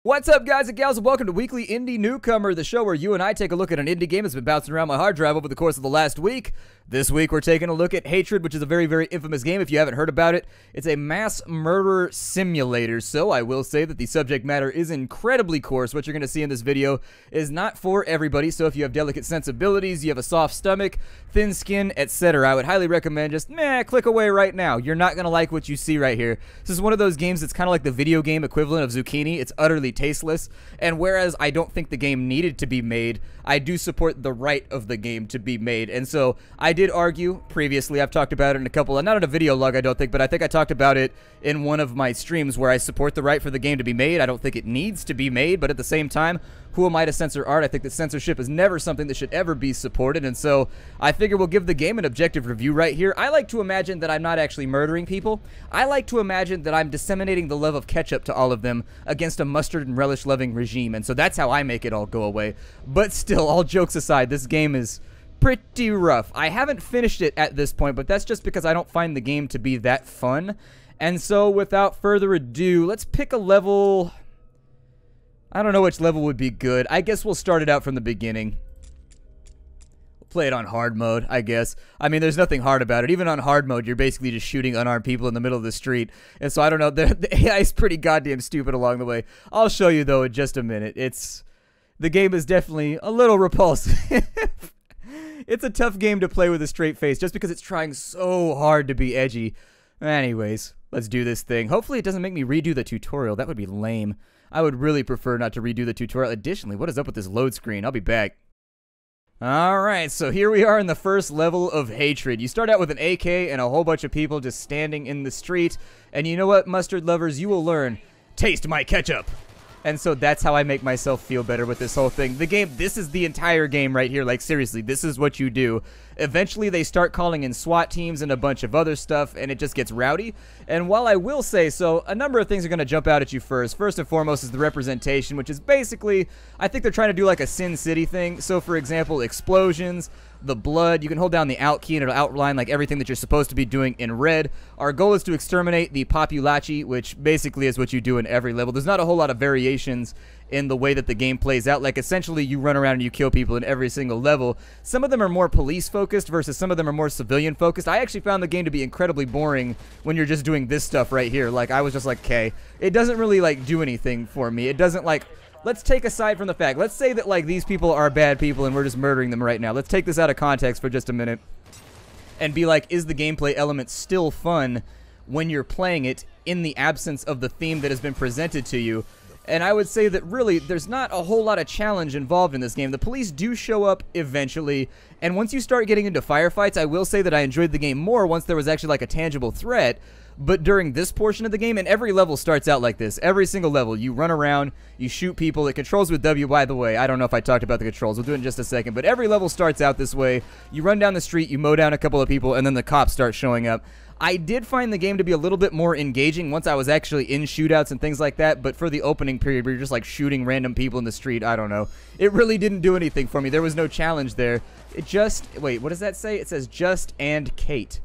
What's up, guys and gals, and welcome to Weekly Indie Newcomer, the show where you and I take a look at an indie game that's been bouncing around my hard drive over the course of the last week. This week, we're taking a look at Hatred, which is a very, very infamous game if you haven't heard about it. It's a mass murder simulator, so I will say that the subject matter is incredibly coarse. What you're going to see in this video is not for everybody, so if you have delicate sensibilities, you have a soft stomach, thin skin, etc., I would highly recommend just, click away right now. You're not going to like what you see right here. This is one of those games that's kind of like the video game equivalent of Zucchini. It's utterly tasteless, and whereas I don't think the game needed to be made, I do support the right of the game to be made. And so I did argue previously, I've talked about it in a couple, not in a video log I don't think, but I think I talked about it in one of my streams where I support the right for the game to be made. I don't think it needs to be made, but at the same time, who am I to censor art? I think that censorship is never something that should ever be supported, and so I figure we'll give the game an objective review right here. I like to imagine that I'm not actually murdering people. I like to imagine that I'm disseminating the love of ketchup to all of them against a mustard and relish-loving regime, and so that's how I make it all go away. But still, all jokes aside, this game is pretty rough. I haven't finished it at this point, but that's just because I don't find the game to be that fun. And so without further ado, let's pick a level. I don't know which level would be good. I guess we'll start it out from the beginning. We'll play it on hard mode, I guess. I mean, there's nothing hard about it. Even on hard mode, you're basically just shooting unarmed people in the middle of the street. And so I don't know, the AI is pretty goddamn stupid along the way. I'll show you though in just a minute. The game is definitely a little repulsive. It's a tough game to play with a straight face just because it's trying so hard to be edgy. Anyways, let's do this thing. Hopefully it doesn't make me redo the tutorial. That would be lame. I would really prefer not to redo the tutorial. Additionally, what is up with this load screen? I'll be back. Alright, so here we are in the first level of Hatred. You start out with an AK and a whole bunch of people just standing in the street. And you know what, mustard lovers? You will learn. Taste my ketchup. And so that's how I make myself feel better with this whole thing. The game, this is the entire game right here. Like, seriously, this is what you do. Eventually, they start calling in SWAT teams and a bunch of other stuff, and it just gets rowdy. And while I will say so, a number of things are going to jump out at you first. First and foremost is the representation, which is basically, I think they're trying to do like a Sin City thing. So, for example, explosions, the blood, you can hold down the Alt key and it'll outline like everything that you're supposed to be doing in red. Our goal is to exterminate the populaci, which basically is what you do in every level. There's not a whole lot of variations in the way that the game plays out. Like, essentially, you run around and you kill people in every single level. Some of them are more police-focused versus some of them are more civilian-focused. I actually found the game to be incredibly boring when you're just doing this stuff right here. Like, I was just like, okay, it doesn't really, like, do anything for me. It doesn't, like, let's take aside from the fact. Let's say that, like, these people are bad people and we're just murdering them right now. Let's take this out of context for just a minute and be like, is the gameplay element still fun when you're playing it in the absence of the theme that has been presented to you? And I would say that really, there's not a whole lot of challenge involved in this game. The police do show up eventually, and once you start getting into firefights, I will say that I enjoyed the game more once there was actually like a tangible threat. But during this portion of the game, and every level starts out like this. Every single level, you run around, you shoot people. It controls with W, by the way. I don't know if I talked about the controls. We'll do it in just a second. But every level starts out this way. You run down the street, you mow down a couple of people, and then the cops start showing up. I did find the game to be a little bit more engaging once I was actually in shootouts and things like that, but for the opening period where you're just like shooting random people in the street, I don't know. It really didn't do anything for me. There was no challenge there. It just, wait, what does that say? It says Just and Kate.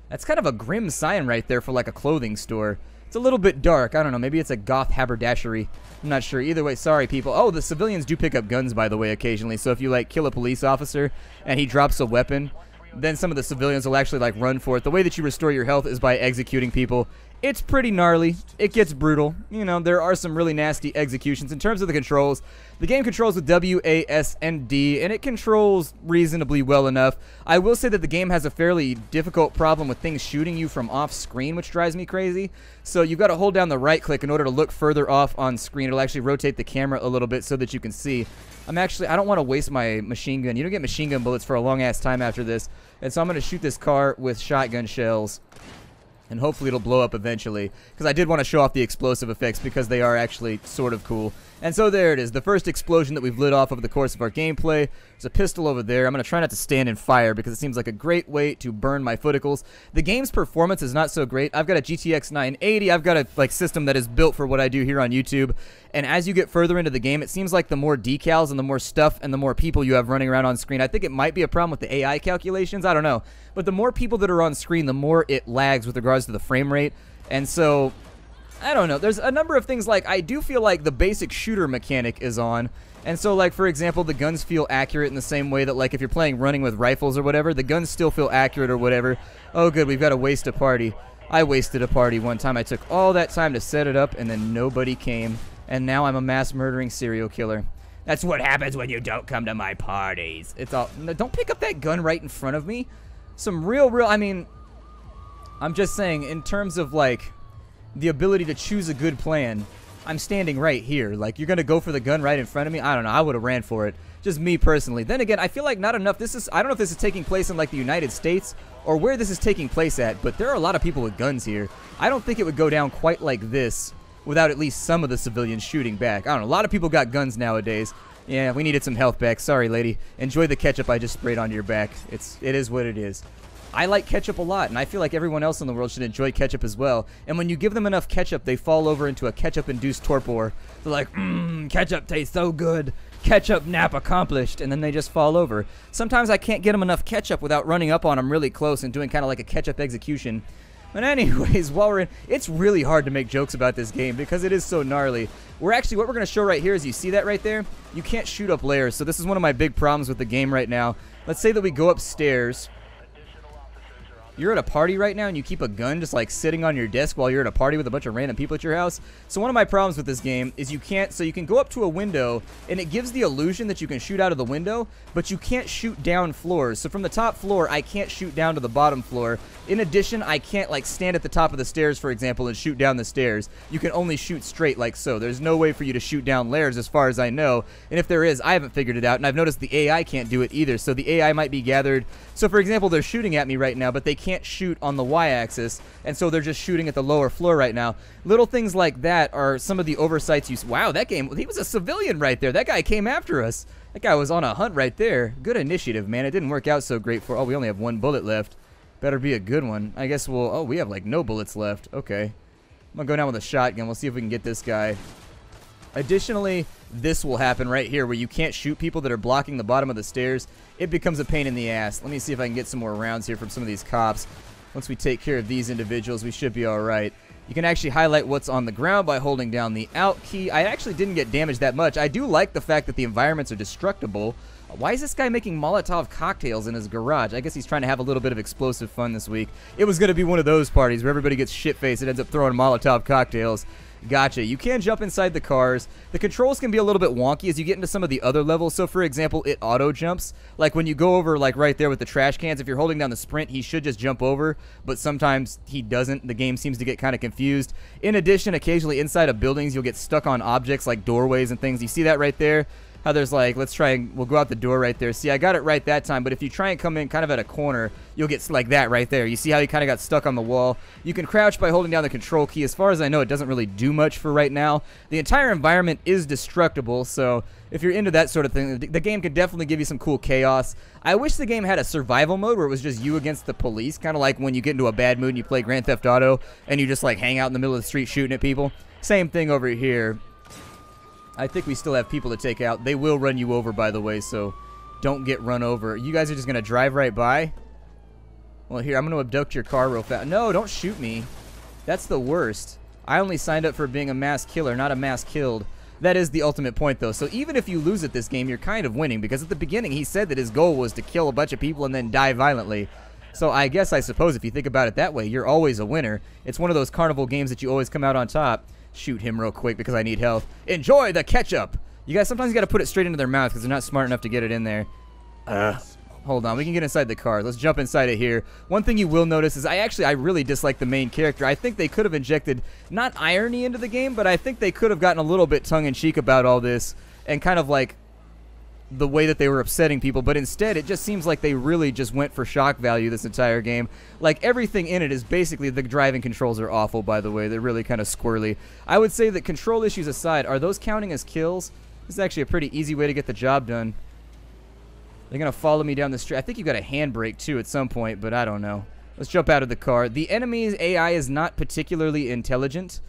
That's kind of a grim sign right there for like a clothing store. It's a little bit dark. I don't know. Maybe it's a goth haberdashery. I'm not sure. Either way, sorry, people. Oh, the civilians do pick up guns, by the way, occasionally. So if you like kill a police officer and he drops a weapon, then some of the civilians will actually like run for it. The way that you restore your health is by executing people. It's pretty gnarly. It gets brutal. You know, there are some really nasty executions. In terms of the controls, the game controls with W, A, S, and D, and it controls reasonably well enough. I will say that the game has a fairly difficult problem with things shooting you from off screen, which drives me crazy. So you've got to hold down the right click in order to look further off on screen. It'll actually rotate the camera a little bit so that you can see. I don't want to waste my machine gun. You don't get machine gun bullets for a long ass time after this. And so I'm going to shoot this car with shotgun shells. And hopefully it'll blow up eventually, because I did want to show off the explosive effects because they are actually sort of cool. And so there it is, the first explosion that we've lit off over the course of our gameplay. There's a pistol over there. I'm going to try not to stand in fire because it seems like a great way to burn my footicles. The game's performance is not so great. I've got a GTX 980. I've got a system that is built for what I do here on YouTube. And as you get further into the game, it seems like the more decals and the more stuff and the more people you have running around on screen, I think it might be a problem with the AI calculations. I don't know. But the more people that are on screen, the more it lags with regards to the frame rate. And so I don't know. There's a number of things, like, I do feel like the basic shooter mechanic is on. And so, like, for example, the guns feel accurate in the same way that, like, if you're playing running with rifles or whatever, the guns still feel accurate or whatever. Oh, good, we've got to waste a party. I wasted a party one time. I took all that time to set it up, and then nobody came. And now I'm a mass-murdering serial killer. That's what happens when you don't come to my parties. It's all... No, don't pick up that gun right in front of me. Some real... I mean, I'm just saying, in terms of, like, the ability to choose a good plan... I'm standing right here. Like, you're going to go for the gun right in front of me? I don't know. I would have ran for it. Just me personally. Then again, I feel like not enough. I don't know if this is taking place in, like, the United States or where this is taking place at, but there are a lot of people with guns here. I don't think it would go down quite like this without at least some of the civilians shooting back. I don't know. A lot of people got guns nowadays. Yeah, we needed some health back. Sorry, lady. Enjoy the ketchup I just sprayed onto your back. It is what it is. I like ketchup a lot, and I feel like everyone else in the world should enjoy ketchup as well. And when you give them enough ketchup, they fall over into a ketchup-induced torpor. They're like, ketchup tastes so good. Ketchup nap accomplished. And then they just fall over. Sometimes I can't get them enough ketchup without running up on them really close and doing kind of like a ketchup execution. But anyways, while we're in, it's really hard to make jokes about this game because it is so gnarly. What we're going to show right here is, you see that right there? You can't shoot up layers, so this is one of my big problems with the game right now. Let's say that we go upstairs. You're at a party right now and you keep a gun just like sitting on your desk while you're at a party with a bunch of random people at your house. So one of my problems with this game is you can go up to a window and it gives the illusion that you can shoot out of the window, but you can't shoot down floors. So from the top floor, I can't shoot down to the bottom floor. In addition, I can't like stand at the top of the stairs, for example, and shoot down the stairs. You can only shoot straight like so. There's no way for you to shoot down layers as far as I know. And if there is, I haven't figured it out. And I've noticed the AI can't do it either. So the AI might be gathered. So for example, they're shooting at me right now, but they can't shoot on the y-axis, and so they're just shooting at the lower floor right now. Little things like that are some of the oversights you... Wow, that game, he was a civilian right there. That guy came after us. That guy was on a hunt right there. Good initiative, man. It didn't work out so great for... Oh, we only have one bullet left. Better be a good one. I guess we'll... Oh, we have like no bullets left. Okay. I'm gonna go down with a shotgun. We'll see if we can get this guy. Additionally, this will happen right here where you can't shoot people that are blocking the bottom of the stairs. It becomes a pain in the ass. Let me see if I can get some more rounds here from some of these cops. Once we take care of these individuals, we should be alright. You can actually highlight what's on the ground by holding down the Alt key. I actually didn't get damaged that much. I do like the fact that the environments are destructible. Why is this guy making Molotov cocktails in his garage? I guess he's trying to have a little bit of explosive fun this week. It was going to be one of those parties where everybody gets shit-faced and ends up throwing Molotov cocktails. Gotcha. You can jump inside the cars. The controls can be a little bit wonky as you get into some of the other levels. So, for example, it auto-jumps. Like when you go over, like right there with the trash cans, if you're holding down the sprint, he should just jump over. But sometimes he doesn't. The game seems to get kind of confused. In addition, occasionally inside of buildings, you'll get stuck on objects like doorways and things. You see that right there? How there's like, let's try and we'll go out the door right there. See, I got it right that time, but if you try and come in kind of at a corner, you'll get like that right there. You see how he kind of got stuck on the wall? You can crouch by holding down the control key. As far as I know, it doesn't really do much for right now. The entire environment is destructible, so if you're into that sort of thing, the game could definitely give you some cool chaos. I wish the game had a survival mode where it was just you against the police, kind of like when you get into a bad mood and you play Grand Theft Auto and you just like hang out in the middle of the street shooting at people. Same thing over here. I think we still have people to take out. They will run you over, by the way, so don't get run over. You guys are just going to drive right by? Well, here, I'm going to abduct your car real fast. No, don't shoot me. That's the worst. I only signed up for being a mass killer, not a mass killed. That is the ultimate point, though. So even if you lose at this game, you're kind of winning, because at the beginning he said that his goal was to kill a bunch of people and then die violently. So I suppose if you think about it that way, you're always a winner. It's one of those carnival games that you always come out on top. Shoot him real quick because I need health. Enjoy the ketchup! You guys, sometimes you gotta put it straight into their mouth because they're not smart enough to get it in there. Hold on, we can get inside the car. Let's jump inside it here. One thing you will notice is I really dislike the main character. I think they could have injected, not irony into the game, but I think they could have gotten a little bit tongue-in-cheek about all this and kind of like the way that they were upsetting people, but instead it just seems like they really just went for shock value this entire game. Like everything in it is basically, the driving controls are awful, by the way. They're really kind of squirrely. I would say that control issues aside, are those counting as kills? This is actually a pretty easy way to get the job done. They're going to follow me down the street. I think you got a handbrake too at some point, but I don't know. Let's jump out of the car. The enemy's AI is not particularly intelligent,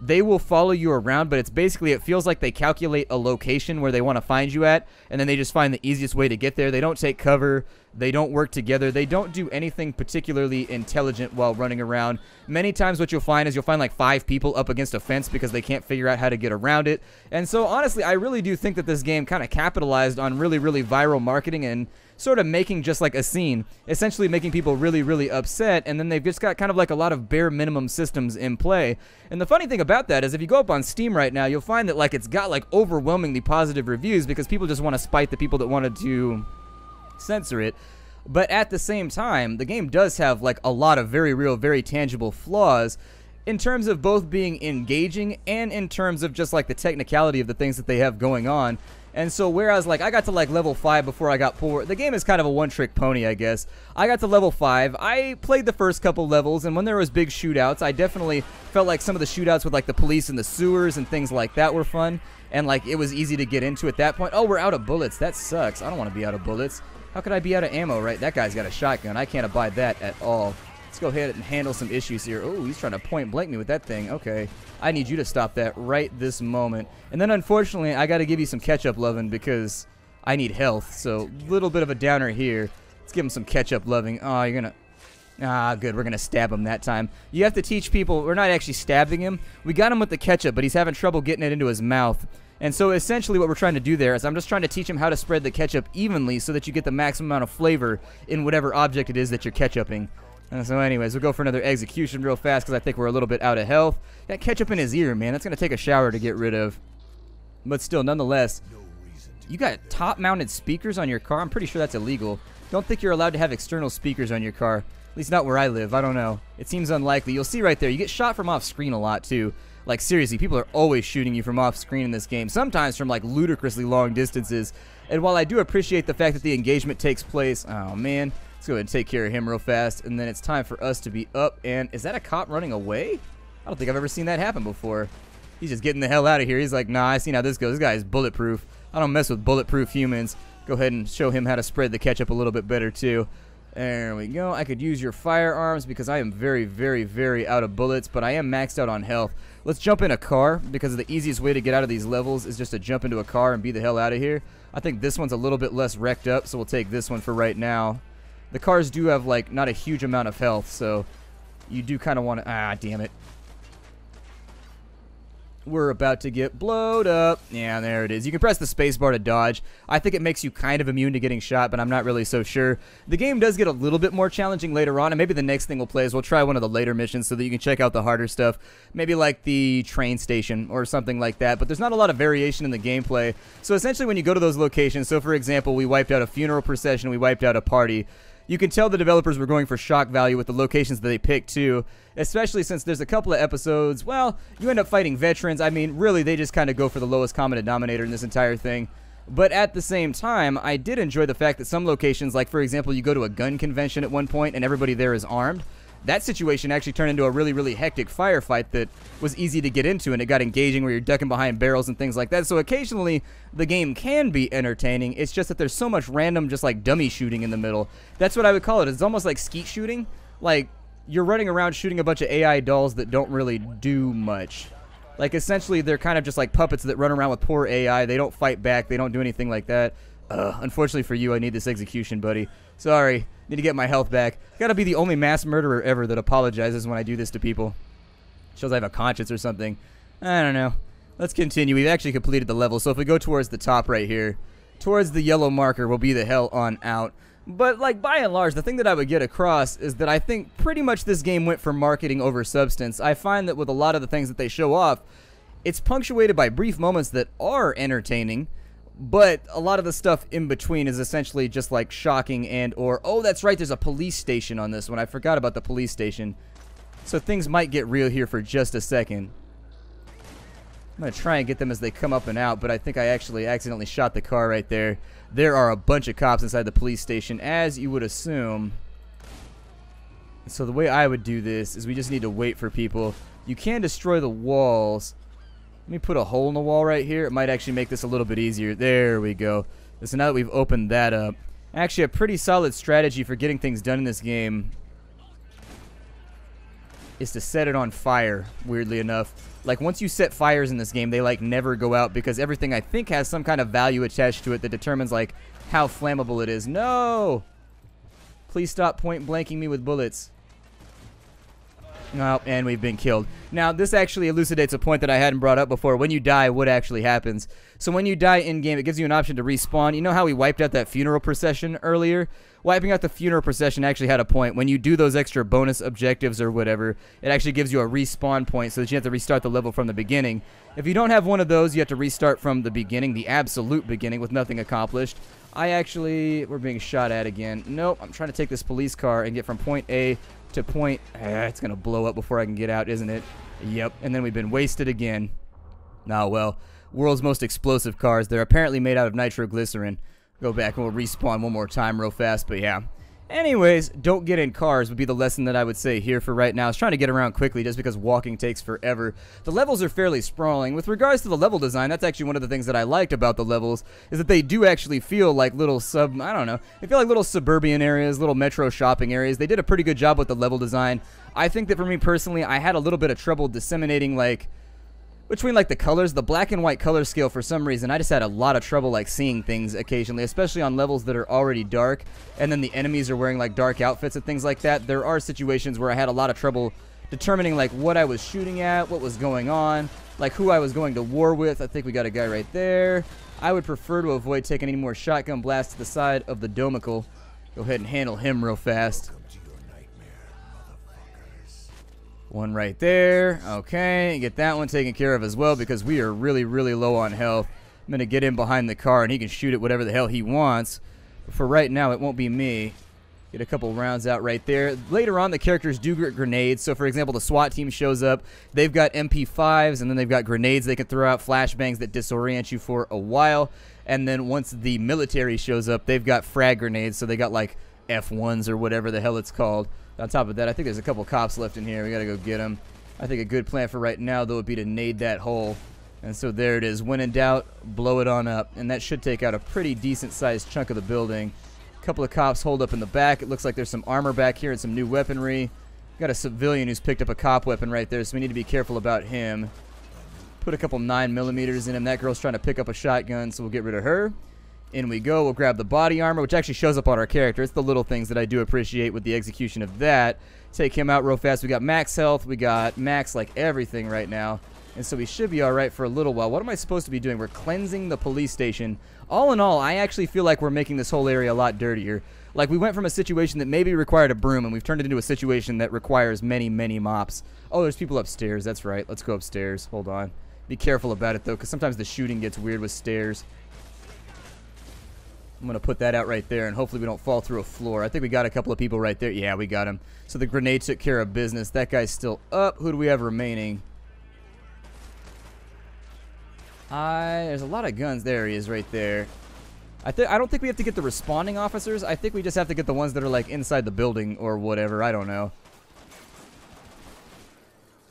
they will follow you around, but it's basically, it feels like they calculate a location where they want to find you at, and then they just find the easiest way to get there. They don't take cover. They don't work together. They don't do anything particularly intelligent while running around. Many times what you'll find is you'll find like 5 people up against a fence because they can't figure out how to get around it. And so honestly, I really do think that this game kind of capitalized on really, really viral marketing and sort of making just like a scene, essentially making people really, really upset, and then they've just got kind of like a lot of bare minimum systems in play. And the funny thing about that is if you go up on Steam right now, you'll find that like it's got like overwhelmingly positive reviews because people just want to spite the people that wanted to censor it. But at the same time, the game does have like a lot of very real, very tangible flaws in terms of both being engaging and in terms of just like the technicality of the things that they have going on. And so whereas like I got to like level 5 before I got poor, the game is kind of a one-trick pony, I guess. I got to level 5, I played the first couple levels, and when there was big shootouts, I definitely felt like some of the shootouts with like the police in the sewers and things like that were fun, and like it was easy to get into at that point. Oh, we're out of bullets. That sucks. I don't want to be out of bullets. How could I be out of ammo, right? That guy's got a shotgun. I can't abide that at all. Let's go ahead and handle some issues here. Oh, he's trying to point blank me with that thing. Okay. I need you to stop that right this moment. And then, unfortunately, I got to give you some ketchup loving because I need health. So, a little bit of a downer here. Let's give him some ketchup loving. Oh, you're going to... Ah, good. We're going to stab him that time. You have to teach people... We're not actually stabbing him. We got him with the ketchup, but he's having trouble getting it into his mouth. And so, essentially, what we're trying to do there is I'm just trying to teach him how to spread the ketchup evenly so that you get the maximum amount of flavor in whatever object it is that you're ketchuping. And so anyways, we'll go for another execution real fast because I think we're a little bit out of health. Got ketchup in his ear, man. That's going to take a shower to get rid of. But still, nonetheless, you got top-mounted speakers on your car? I'm pretty sure that's illegal. Don't think you're allowed to have external speakers on your car. At least not where I live. I don't know. It seems unlikely. You'll see right there, you get shot from off-screen a lot, too. Like, seriously, people are always shooting you from off-screen in this game. Sometimes from, like, ludicrously long distances. And while I do appreciate the fact that the engagement takes place... Oh, man. Let's go ahead and take care of him real fast, and then it's time for us to be up. And is that a cop running away? I don't think I've ever seen that happen before. He's just getting the hell out of here. He's like, nah, I seen how this goes. This guy is bulletproof. I don't mess with bulletproof humans. Go ahead and show him how to spread the ketchup a little bit better, too. There we go. I could use your firearms because I am very, very, very out of bullets, but I am maxed out on health. Let's jump in a car because the easiest way to get out of these levels is just to jump into a car and be the hell out of here. I think this one's a little bit less wrecked up, so we'll take this one for right now. The cars do have, like, not a huge amount of health, so you do kind of want to... Ah, damn it. We're about to get blowed up. Yeah, there it is. You can press the spacebar to dodge. I think it makes you kind of immune to getting shot, but I'm not really so sure. The game does get a little bit more challenging later on, and maybe the next thing we'll play is we'll try one of the later missions so that you can check out the harder stuff. Maybe like the train station or something like that, but there's not a lot of variation in the gameplay. So essentially when you go to those locations, so for example, we wiped out a funeral procession, we wiped out a party. You can tell the developers were going for shock value with the locations that they picked, too. Especially since there's a couple of episodes, well, you end up fighting veterans. I mean, really, they just kind of go for the lowest common denominator in this entire thing. But at the same time, I did enjoy the fact that some locations, like, for example, you go to a gun convention at one point and everybody there is armed. That situation actually turned into a really, really hectic firefight that was easy to get into, and it got engaging where you're ducking behind barrels and things like that. So occasionally, the game can be entertaining. It's just that there's so much random, just like dummy shooting in the middle. That's what I would call it. It's almost like skeet shooting. Like, you're running around shooting a bunch of AI dolls that don't really do much. Like, essentially, they're kind of just like puppets that run around with poor AI. They don't fight back. They don't do anything like that. Unfortunately for you, I need this execution, buddy. Sorry. Need to get my health back. Gotta be the only mass murderer ever that apologizes when I do this to people. Shows I have a conscience or something. I don't know. Let's continue. We've actually completed the level, so if we go towards the top right here, towards the yellow marker, we'll be the hell on out. But, like, by and large, the thing that I would get across is that I think pretty much this game went for marketing over substance. I find that with a lot of the things that they show off, it's punctuated by brief moments that are entertaining, but a lot of the stuff in between is essentially just like shocking and or, oh, that's right, there's a police station on this one. I forgot about the police station. So things might get real here for just a second. I'm going to try and get them as they come up and out, but I think I actually accidentally shot the car right there. There are a bunch of cops inside the police station, as you would assume. So the way I would do this is we just need to wait for people. You can destroy the walls. Let me put a hole in the wall right here. It might actually make this a little bit easier. There we go. So now that we've opened that up, actually a pretty solid strategy for getting things done in this game is to set it on fire, weirdly enough. Like, once you set fires in this game, they, like, never go out because everything, I think, has some kind of value attached to it that determines, like, how flammable it is. No! Please stop point blanking me with bullets. Oh, and we've been killed. Now, this actually elucidates a point that I hadn't brought up before. When you die, what actually happens? So when you die in-game, it gives you an option to respawn. You know how we wiped out that funeral procession earlier? Wiping out the funeral procession actually had a point. When you do those extra bonus objectives or whatever, it actually gives you a respawn point so that you have to restart the level from the beginning. If you don't have one of those, you have to restart from the beginning, the absolute beginning, with nothing accomplished. We're being shot at again. Nope, I'm trying to take this police car and get from point A to point... it's going to blow up before I can get out, isn't it? Yep, and then we've been wasted again. Nah, well, world's most explosive cars. They're apparently made out of nitroglycerin. Go back and we'll respawn one more time real fast, but yeah. Anyways, don't get in cars would be the lesson that I would say here for right now. I was trying to get around quickly just because walking takes forever. The levels are fairly sprawling. With regards to the level design, that's actually one of the things that I liked about the levels, is that they do actually feel like little they feel like little suburban areas, little metro shopping areas. They did a pretty good job with the level design. I think that for me personally, I had a little bit of trouble disseminating, like, between, like, the colors, the black and white color scale. For some reason, I just had a lot of trouble, like, seeing things occasionally, especially on levels that are already dark, and then the enemies are wearing, like, dark outfits and things like that. There are situations where I had a lot of trouble determining, like, what I was shooting at, what was going on, like, who I was going to war with. I think we got a guy right there. I would prefer to avoid taking any more shotgun blasts to the side of the domical. Go ahead and handle him real fast. One right there. Okay, get that one taken care of as well because we are really, really low on health. I'm going to get in behind the car and he can shoot at whatever the hell he wants. But for right now, it won't be me. Get a couple rounds out right there. Later on, the characters do get grenades. So, for example, the SWAT team shows up. They've got MP5s and then they've got grenades they can throw out, flashbangs that disorient you for a while. And then once the military shows up, they've got frag grenades. So they got like F1s or whatever the hell it's called. On top of that, I think there's a couple cops left in here. We got to go get them. I think a good plan for right now, though, would be to nade that hole. And so there it is. When in doubt, blow it on up. And that should take out a pretty decent-sized chunk of the building. A couple of cops hold up in the back. It looks like there's some armor back here and some new weaponry. Got a civilian who's picked up a cop weapon right there, so we need to be careful about him. Put a couple 9mm in him. That girl's trying to pick up a shotgun, so we'll get rid of her. In we go. We'll grab the body armor, which actually shows up on our character. It's the little things that I do appreciate with the execution of that. Take him out real fast. We got max health. We got max, like, everything right now. And so we should be all right for a little while. What am I supposed to be doing? We're cleansing the police station. All in all, I actually feel like we're making this whole area a lot dirtier. Like, we went from a situation that maybe required a broom, and we've turned it into a situation that requires many, many mops. Oh, there's people upstairs. That's right. Let's go upstairs. Hold on. Be careful about it, though, because sometimes the shooting gets weird with stairs. I'm going to put that out right there, and hopefully we don't fall through a floor. I think we got a couple of people right there. Yeah, we got him. So the grenade took care of business. That guy's still up. Who do we have remaining? There's a lot of guns. There he is right there. I don't think we have to get the responding officers. I think we just have to get the ones that are, like, inside the building or whatever. I don't know.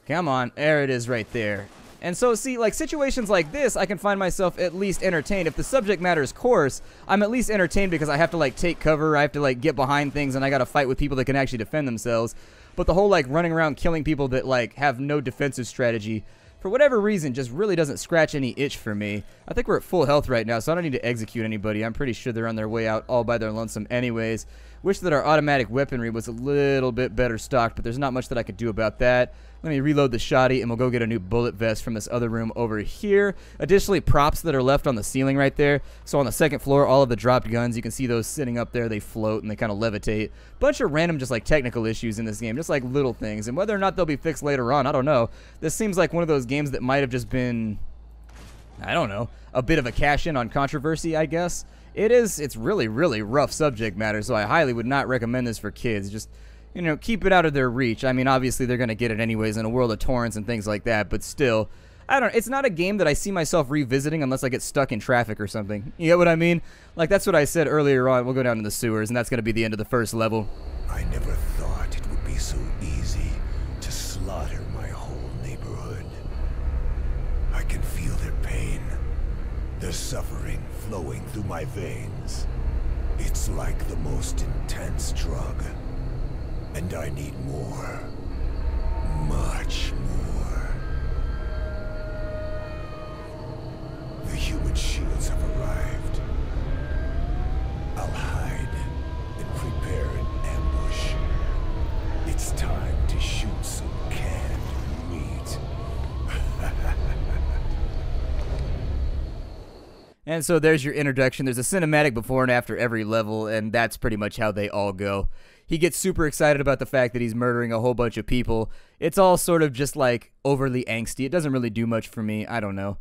Come on. There it is right there. And so, see, like, situations like this, I can find myself at least entertained. If the subject matter is coarse, I'm at least entertained because I have to, like, take cover. I have to, like, get behind things, and I got to fight with people that can actually defend themselves. But the whole, like, running around killing people that, like, have no defensive strategy, for whatever reason, just really doesn't scratch any itch for me. I think we're at full health right now, so I don't need to execute anybody. I'm pretty sure they're on their way out all by their lonesome anyways. Wish that our automatic weaponry was a little bit better stocked, but there's not much that I could do about that. Let me reload the shotty, and we'll go get a new bullet vest from this other room over here. Additionally, props that are left on the ceiling right there. So on the second floor, all of the dropped guns, you can see those sitting up there. They float, and they kind of levitate. Bunch of random just, like, technical issues in this game, just, like, little things. And whether or not they'll be fixed later on, I don't know. This seems like one of those games that might have just been, I don't know, a bit of a cash-in on controversy, I guess. It's really, really rough subject matter, so I highly would not recommend this for kids. Just, you know, keep it out of their reach. I mean, obviously, they're going to get it anyways in a world of torrents and things like that, but still, I don't know. It's not a game that I see myself revisiting unless I get stuck in traffic or something. You get what I mean? Like, that's what I said earlier on. We'll go down to the sewers, and that's going to be the end of the first level. I never thought it would be so easy to slaughter my whole neighborhood. I can feel their pain, their suffering flowing through my veins. It's like the most intense drug. And I need more. much more. The human shields have arrived. I'll hide and prepare an ambush. It's time to shoot some canned meat. And so there's your introduction. There's a cinematic before and after every level, and that's pretty much how they all go. He gets super excited about the fact that he's murdering a whole bunch of people. It's all sort of just like overly angsty. It doesn't really do much for me. I don't know.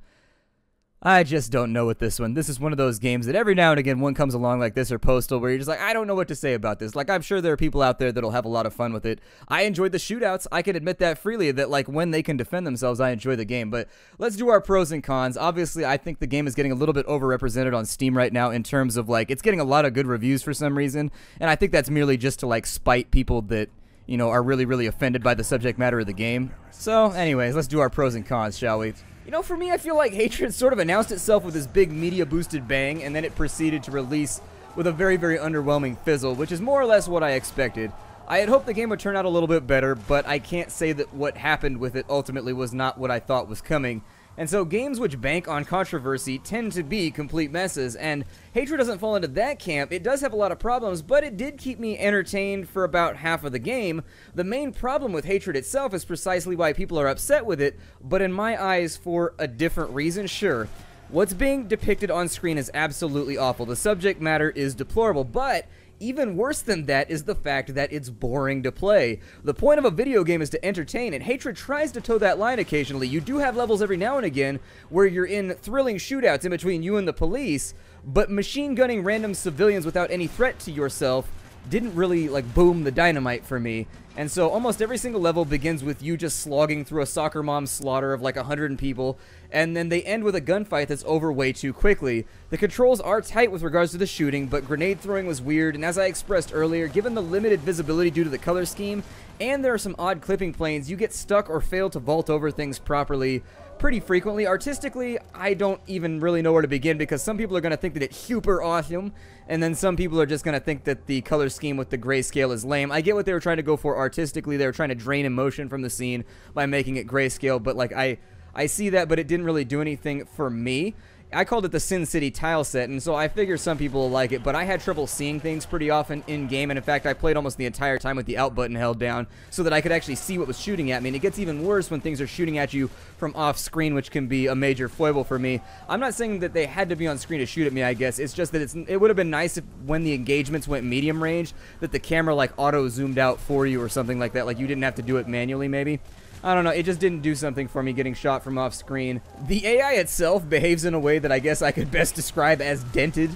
I just don't know with this one. This is one of those games that every now and again one comes along like this or Postal where you're just like, I don't know what to say about this. Like, I'm sure there are people out there that'll have a lot of fun with it. I enjoyed the shootouts. I can admit that freely, that like when they can defend themselves, I enjoy the game. But let's do our pros and cons. Obviously, I think the game is getting a little bit overrepresented on Steam right now in terms of like, it's getting a lot of good reviews for some reason. And I think that's merely just to like spite people that, you know, are really, really offended by the subject matter of the game. So anyways, let's do our pros and cons, shall we? You know, for me, I feel like Hatred sort of announced itself with this big media-boosted bang, and then it proceeded to release with a very, very underwhelming fizzle, which is more or less what I expected. I had hoped the game would turn out a little bit better, but I can't say that what happened with it ultimately was not what I thought was coming. And so games which bank on controversy tend to be complete messes, and Hatred doesn't fall into that camp. It does have a lot of problems, but it did keep me entertained for about half of the game. The main problem with Hatred itself is precisely why people are upset with it, but in my eyes for a different reason, sure. What's being depicted on screen is absolutely awful. The subject matter is deplorable, but even worse than that is the fact that it's boring to play. The point of a video game is to entertain, and Hatred tries to toe that line occasionally. You do have levels every now and again where you're in thrilling shootouts in between you and the police, but machine gunning random civilians without any threat to yourself didn't really like boom the dynamite for me. And so almost every single level begins with you just slogging through a soccer mom's slaughter of like 100 people, and then they end with a gunfight that's over way too quickly. The controls are tight with regards to the shooting, but grenade throwing was weird, and as I expressed earlier, given the limited visibility due to the color scheme, and there are some odd clipping planes, you get stuck or fail to vault over things properly pretty frequently. Artistically, I don't even really know where to begin, because some people are going to think that it's super awesome, and then some people are just going to think that the color scheme with the grayscale is lame. I get what they were trying to go for artistically. They were trying to drain emotion from the scene by making it grayscale, but like I see that, but it didn't really do anything for me. I called it the Sin City tile set, and so I figure some people will like it, but I had trouble seeing things pretty often in-game, and in fact, I played almost the entire time with the out button held down so that I could actually see what was shooting at me, and it gets even worse when things are shooting at you from off-screen, which can be a major foible for me. I'm not saying that they had to be on screen to shoot at me, I guess. It's just that it would have been nice if when the engagements went medium range, that the camera like auto-zoomed out for you or something like that, like you didn't have to do it manually maybe. I don't know, it just didn't do something for me getting shot from off screen. The AI itself behaves in a way that I guess I could best describe as dented,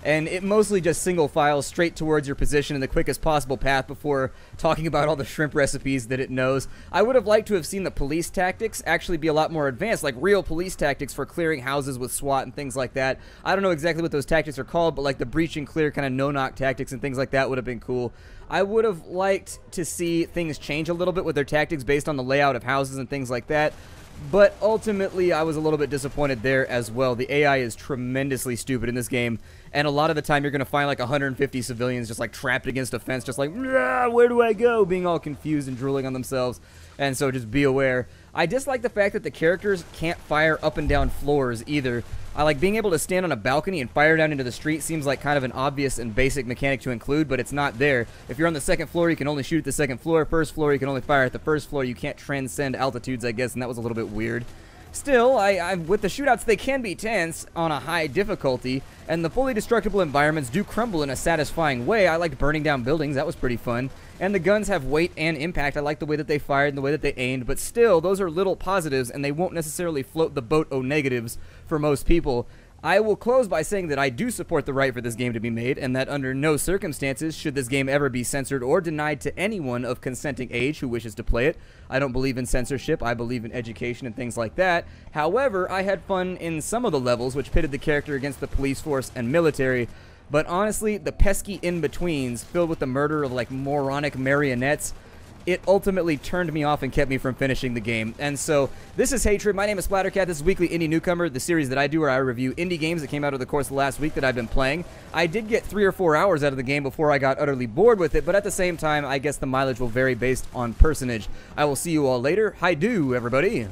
and it mostly just single files straight towards your position in the quickest possible path before talking about all the shrimp recipes that it knows. I would have liked to have seen the police tactics actually be a lot more advanced, like real police tactics for clearing houses with SWAT and things like that. I don't know exactly what those tactics are called, but like the breach and clear kind of no-knock tactics and things like that would have been cool. I would have liked to see things change a little bit with their tactics based on the layout of houses and things like that, but ultimately I was a little bit disappointed there as well. The AI is tremendously stupid in this game, and a lot of the time you're going to find like 150 civilians just like trapped against a fence, just like, where do I go? Being all confused and drooling on themselves, and so just be aware. I dislike the fact that the characters can't fire up and down floors either. I like being able to stand on a balcony and fire down into the street. Seems like kind of an obvious and basic mechanic to include, but it's not there. If you're on the second floor, you can only shoot at the second floor. First floor, you can only fire at the first floor. You can't transcend altitudes, I guess, and that was a little bit weird. Still, with the shootouts, they can be tense on a high difficulty, and the fully destructible environments do crumble in a satisfying way. I liked burning down buildings. That was pretty fun. And the guns have weight and impact. I like the way that they fired and the way that they aimed, but still, those are little positives, and they won't necessarily float the boat o' negatives for most people. I will close by saying that I do support the right for this game to be made, and that under no circumstances should this game ever be censored or denied to anyone of consenting age who wishes to play it. I don't believe in censorship. I believe in education and things like that. However, I had fun in some of the levels, which pitted the character against the police force and military. But honestly, the pesky in-betweens filled with the murder of like moronic marionettes, it ultimately turned me off and kept me from finishing the game. And so this is Hatred. My name is Splattercat. This is Weekly Indie Newcomer, the series that I do where I review indie games that came out over the course of the last week that I've been playing. I did get 3 or 4 hours out of the game before I got utterly bored with it, but at the same time, I guess the mileage will vary based on personage. I will see you all later. Hi-do, everybody.